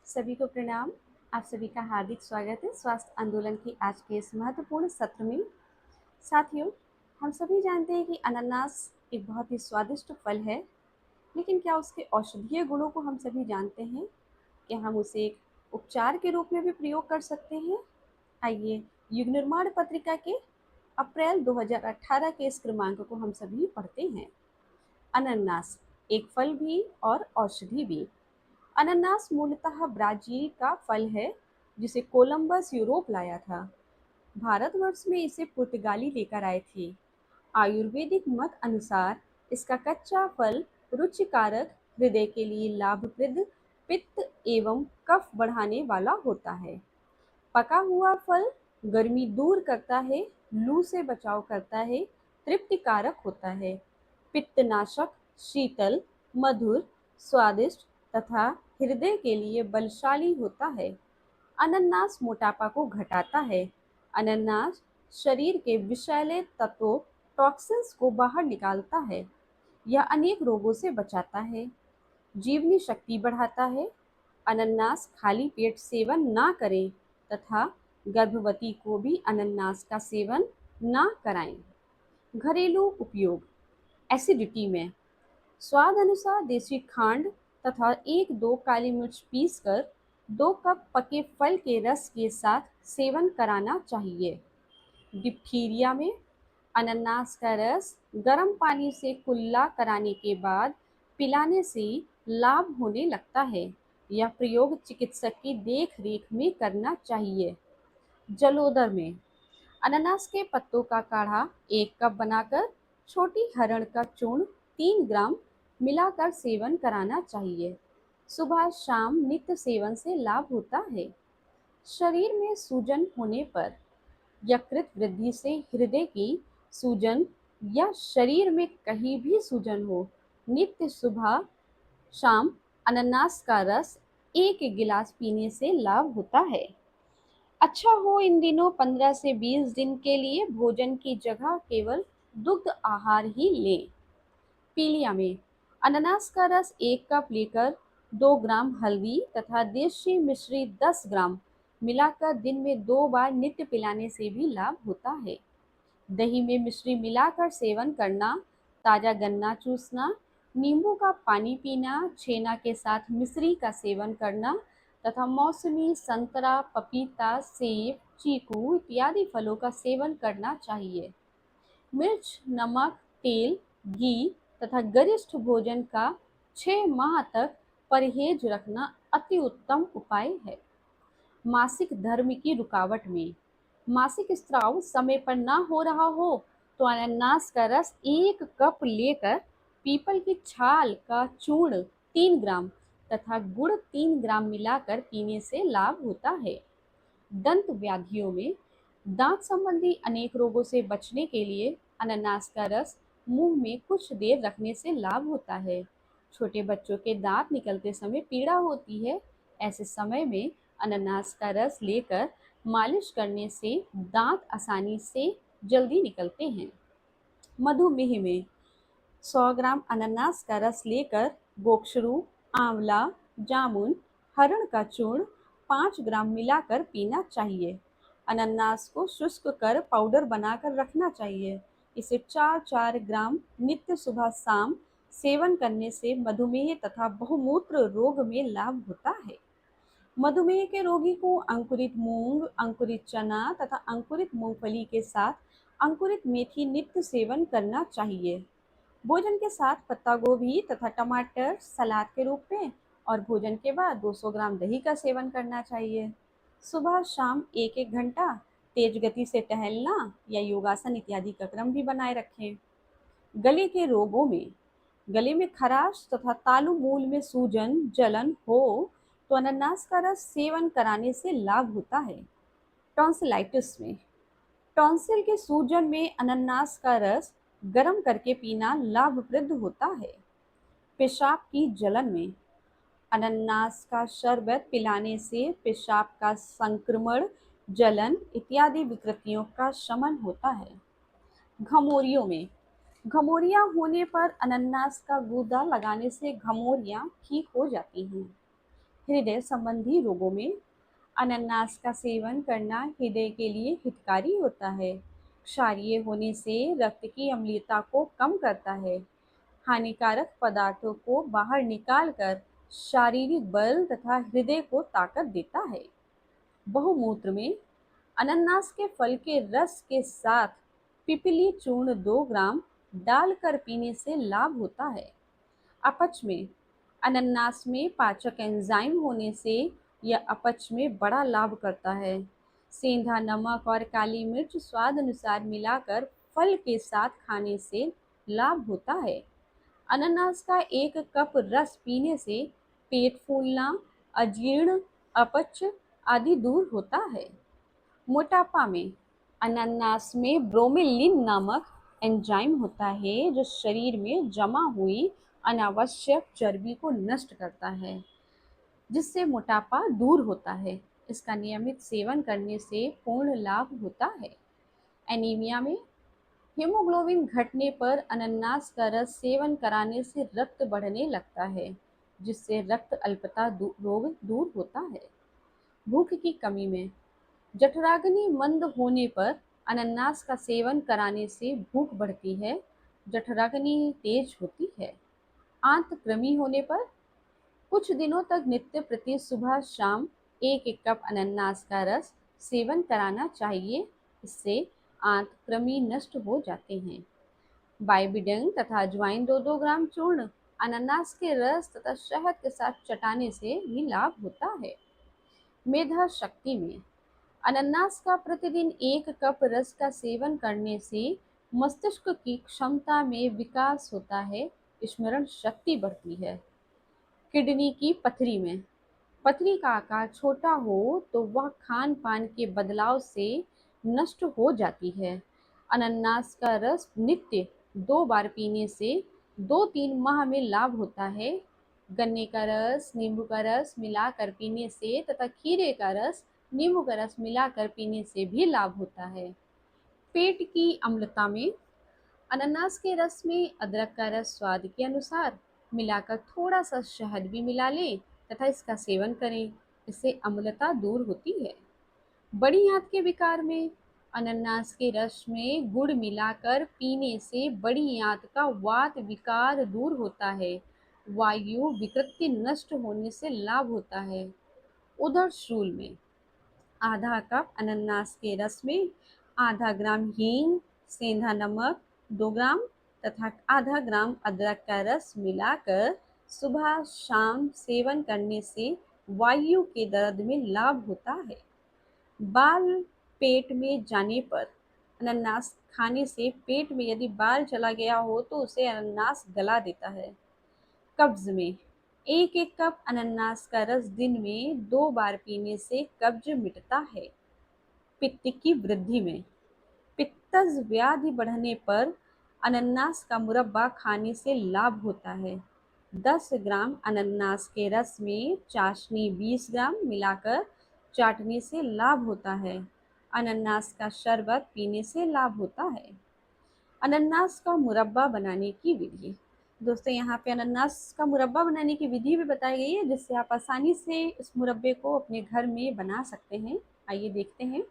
सभी को प्रणाम। आप सभी का हार्दिक स्वागत है स्वास्थ्य आंदोलन की आज के इस महत्वपूर्ण सत्र में। साथियों, हम सभी जानते हैं कि अनानास एक बहुत ही स्वादिष्ट फल है, लेकिन क्या उसके औषधीय गुणों को हम सभी जानते हैं? क्या हम उसे एक उपचार के रूप में भी प्रयोग कर सकते हैं? आइए युग निर्माण पत्रिका के अप्रैल 2018 के इस क्रमांक को हम सभी पढ़ते हैं। अनानास एक फल भी और औषधि भी। अनानास मूलतः ब्राजील का फल है, जिसे कोलंबस यूरोप लाया था। भारतवर्ष में इसे पुर्तगाली लेकर आए थे। आयुर्वेदिक मत अनुसार इसका कच्चा फल रुचिकारक, हृदय के लिए लाभप्रद, पित्त एवं कफ बढ़ाने वाला होता है। पका हुआ फल गर्मी दूर करता है, लू से बचाव करता है, तृप्तिकारक होता है, पित्तनाशक, शीतल, मधुर, स्वादिष्ट तथा हृदय के लिए बलशाली होता है। अनन्नास मोटापा को घटाता है। अनन्नास शरीर के विषैले तत्वों टॉक्सिन्स को बाहर निकालता है। यह अनेक रोगों से बचाता है, जीवनी शक्ति बढ़ाता है। अनन्नास खाली पेट सेवन ना करें तथा गर्भवती को भी अनन्नास का सेवन ना कराएं। घरेलू उपयोग। एसिडिटी में स्वाद अनुसार देसी खांड तथा 1-2 काली मिर्च पीसकर 2 कप पके फल के रस के साथ सेवन कराना चाहिए। डिप्थीरिया में अनन्नास का रस गर्म पानी से कुल्ला कराने के बाद पिलाने से लाभ होने लगता है। यह प्रयोग चिकित्सक की देख रेख में करना चाहिए। जलोदर में अनानास के पत्तों का काढ़ा 1 कप बनाकर छोटी हरण का चूर्ण 3 ग्राम मिलाकर सेवन कराना चाहिए। सुबह शाम नित्य सेवन से लाभ होता है। शरीर में सूजन होने पर, यकृत वृद्धि से हृदय की सूजन या शरीर में कहीं भी सूजन हो, नित्य सुबह शाम अनानास का रस 1 गिलास पीने से लाभ होता है। अच्छा हो इन दिनों 15 से 20 दिन के लिए भोजन की जगह केवल दुग्ध आहार ही लें। पीलिया में अनानास का रस 1 कप लेकर 2 ग्राम हल्दी तथा देशी मिश्री 10 ग्राम मिलाकर दिन में 2 बार नित्य पिलाने से भी लाभ होता है। दही में मिश्री मिलाकर सेवन करना, ताजा गन्ना चूसना, नींबू का पानी पीना, छेना के साथ मिश्री का सेवन करना तथा मौसमी संतरा, पपीता, सेब, चीकू इत्यादि फलों का सेवन करना चाहिए। मिर्च, नमक, तेल, घी तथा गरिष्ठ भोजन का 6 माह तक परहेज रखना अति उत्तम उपाय है। मासिक धर्म की रुकावट में मासिक स्राव समय पर ना हो रहा हो तो अनानास का रस 1 कप लेकर पीपल की छाल का चूर्ण 3 ग्राम तथा गुड़ 3 ग्राम मिलाकर पीने से लाभ होता है। दंत व्याधियों में दांत संबंधी अनेक रोगों से बचने के लिए अनानास का रस मुंह में कुछ देर रखने से लाभ होता है। छोटे बच्चों के दांत निकलते समय पीड़ा होती है, ऐसे समय में अनानास का रस लेकर मालिश करने से दांत आसानी से जल्दी निकलते हैं। मधुमेह में 100 ग्राम अनानास का रस लेकर गोक्षरू, आंवला, जामुन, हरण का चूर्ण 5 ग्राम मिलाकर पीना चाहिए। अनानास को शुष्क कर पाउडर बनाकर रखना चाहिए। इसे 4-4 ग्राम नित्य सुबह शाम सेवन करने से मधुमेह तथा बहुमूत्र रोग में लाभ होता है। मधुमेह के रोगी को अंकुरित मूंग, अंकुरित चना तथा अंकुरित मूंगफली के साथ अंकुरित मेथी नित्य सेवन करना चाहिए। भोजन के साथ पत्ता गोभी तथा टमाटर सलाद के रूप में और भोजन के बाद 200 ग्राम दही का सेवन करना चाहिए। सुबह शाम 1-1 घंटा तेज गति से टहलना या योगासन इत्यादि का क्रम भी बनाए रखें। गले के रोगों में गले में खराश तथा तालु मूल में सूजन जलन हो तो अनानास का रस सेवन कराने से लाभ होता है। टॉन्सिलाइटिस में टॉन्सिल के सूजन में अनानास का रस गर्म करके पीना लाभप्रद होता है। पेशाब की जलन में अनानास का शरबत पिलाने से पेशाब का संक्रमण, जलन इत्यादि विकृतियों का शमन होता है। घमौरियों में घमौरियां होने पर अनानास का गूदा लगाने से घमौरियां ठीक हो जाती हैं। हृदय संबंधी रोगों में अनानास का सेवन करना हृदय के लिए हितकारी होता है। क्षारीय होने से रक्त की अम्लता को कम करता है। हानिकारक पदार्थों को बाहर निकालकर शारीरिक बल तथा हृदय को ताकत देता है। बहुमूत्र में अनानास के फल के रस के साथ पिपली चूर्ण 2 ग्राम डालकर पीने से लाभ होता है। अपच में अनानास में पाचक एंजाइम होने से यह अपच में बड़ा लाभ करता है। सेंधा नमक और काली मिर्च स्वाद अनुसार मिलाकर फल के साथ खाने से लाभ होता है। अनानास का 1 कप रस पीने से पेट फूलना, अजीर्ण, अपच आदि दूर होता है। मोटापा में अनानास में ब्रोमेलिन नामक एंजाइम होता है जो शरीर में जमा हुई अनावश्यक चर्बी को नष्ट करता है, जिससे मोटापा दूर होता है। इसका नियमित सेवन करने से पूर्ण लाभ होता है। एनीमिया में हीमोग्लोबिन घटने पर अनानास का रस सेवन कराने से रक्त बढ़ने लगता है, जिससे रक्त अल्पता रोग दूर होता है। भूख की कमी में जठराग्नि मंद होने पर अनानास का सेवन कराने से भूख बढ़ती है, जठराग्नि तेज होती है। आंत कृमि होने पर कुछ दिनों तक नित्य प्रति सुबह शाम 1-1 कप अनानास का रस सेवन कराना चाहिए। इससे आंत कृमि नष्ट हो जाते हैं। बाइबिडन तथा अजवाइन 2-2 ग्राम चूर्ण अनानास के रस तथा शहद के साथ चटाने से भी लाभ होता है। मेधा शक्ति में अनानास का प्रतिदिन 1 कप रस का सेवन करने से मस्तिष्क की क्षमता में विकास होता है, स्मरण शक्ति बढ़ती है। किडनी की पथरी में पथरी का आकार छोटा हो तो वह खान पान के बदलाव से नष्ट हो जाती है। अनानास का रस नित्य 2 बार पीने से 2-3 माह में लाभ होता है। गन्ने का रस नींबू का रस मिलाकर पीने से तथा खीरे का रस नींबू का रस मिलाकर पीने से भी लाभ होता है। पेट की अम्लता में अनानास के रस में अदरक का रस स्वाद के अनुसार मिलाकर थोड़ा सा शहद भी मिला लें तथा इसका सेवन करें। इससे अम्लता दूर होती है। बड़ी आंत के विकार में अनानास के रस में गुड़ मिलाकर पीने से बड़ी आंत का वात विकार दूर होता है। वायु विकृति नष्ट होने से लाभ होता है। उधर शूल में आधा कप अनानास के रस में आधा ग्राम हींग, सेंधा नमक 2 ग्राम तथा आधा ग्राम अदरक का रस मिलाकर सुबह शाम सेवन करने से वायु के दर्द में लाभ होता है। बाल पेट में जाने पर अनानास खाने से पेट में यदि बाल चला गया हो तो उसे अनानास गला देता है। कब्ज में 1-1 कप अनानास का रस दिन में 2 बार पीने से कब्ज मिटता है। पित्त की वृद्धि में पित्तज व्याधि बढ़ने पर अनानास का मुरब्बा खाने से लाभ होता है। 10 ग्राम अनानास के रस में चाशनी 20 ग्राम मिलाकर चाटने से लाभ होता है। अनानास का शरबत पीने से लाभ होता है। अनानास का मुरब्बा बनाने की विधि। दोस्तों यहाँ पे अनानास का मुरब्बा बनाने की विधि भी बताई गई है, जिससे आप आसानी से इस मुरब्बे को अपने घर में बना सकते हैं। आइए देखते हैं।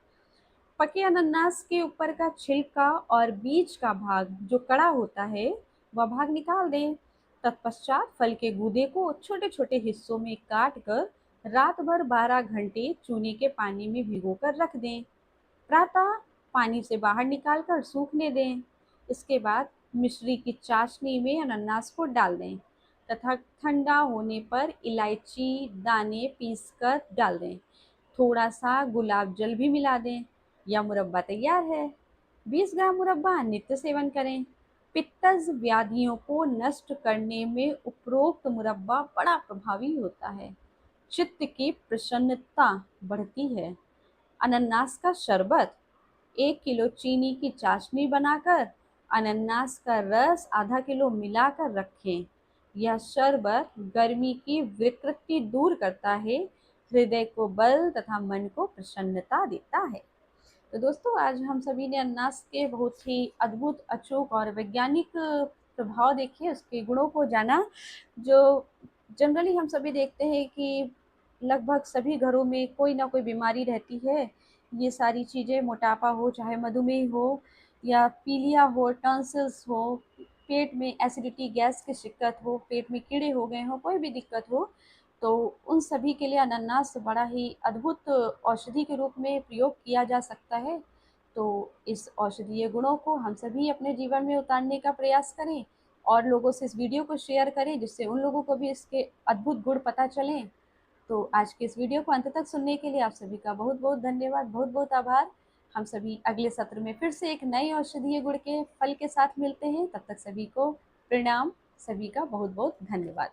पके अनानास के ऊपर का छिलका और बीज का भाग जो कड़ा होता है वह भाग निकाल दें। तत्पश्चात फल के गूदे को छोटे छोटे हिस्सों में काट कर रात भर 12 घंटे चूने के पानी में भिगोकर रख दें। प्रातः पानी से बाहर निकालकर सूखने दें। इसके बाद मिश्री की चाशनी में अनानास को डाल दें तथा ठंडा होने पर इलायची दाने पीसकर डाल दें। थोड़ा सा गुलाब जल भी मिला दें। यह मुरब्बा तैयार है। 20 ग्राम मुरब्बा नित्य सेवन करें। पित्तज व्याधियों को नष्ट करने में उपरोक्त मुरब्बा बड़ा प्रभावी होता है। चित्त की प्रसन्नता बढ़ती है। अनानास का शरबत 1 किलो चीनी की चाशनी बनाकर अनानास का रस आधा किलो मिलाकर रखें। यह शरबत गर्मी की विकृति दूर करता है, हृदय को बल तथा मन को प्रसन्नता देता है। तो दोस्तों आज हम सभी ने अनानास के बहुत ही अद्भुत, अचूक और वैज्ञानिक प्रभाव देखे, उसके गुणों को जाना। जो जनरली हम सभी देखते हैं कि लगभग सभी घरों में कोई ना कोई बीमारी रहती है। ये सारी चीज़ें, मोटापा हो, चाहे मधुमेह हो या पीलिया हो, टॉन्सिल्स हो, पेट में एसिडिटी गैस की दिक्कत हो, पेट में कीड़े हो गए हों, कोई भी दिक्कत हो, तो उन सभी के लिए अनानास बड़ा ही अद्भुत औषधि के रूप में प्रयोग किया जा सकता है। तो इस औषधीय गुणों को हम सभी अपने जीवन में उतारने का प्रयास करें और लोगों से इस वीडियो को शेयर करें, जिससे उन लोगों को भी इसके अद्भुत गुण पता चलें। तो आज के इस वीडियो को अंत तक सुनने के लिए आप सभी का बहुत बहुत धन्यवाद, बहुत बहुत आभार। हम सभी अगले सत्र में फिर से एक नए औषधीय गुण के फल के साथ मिलते हैं। तब तक सभी को प्रणाम। सभी का बहुत बहुत धन्यवाद।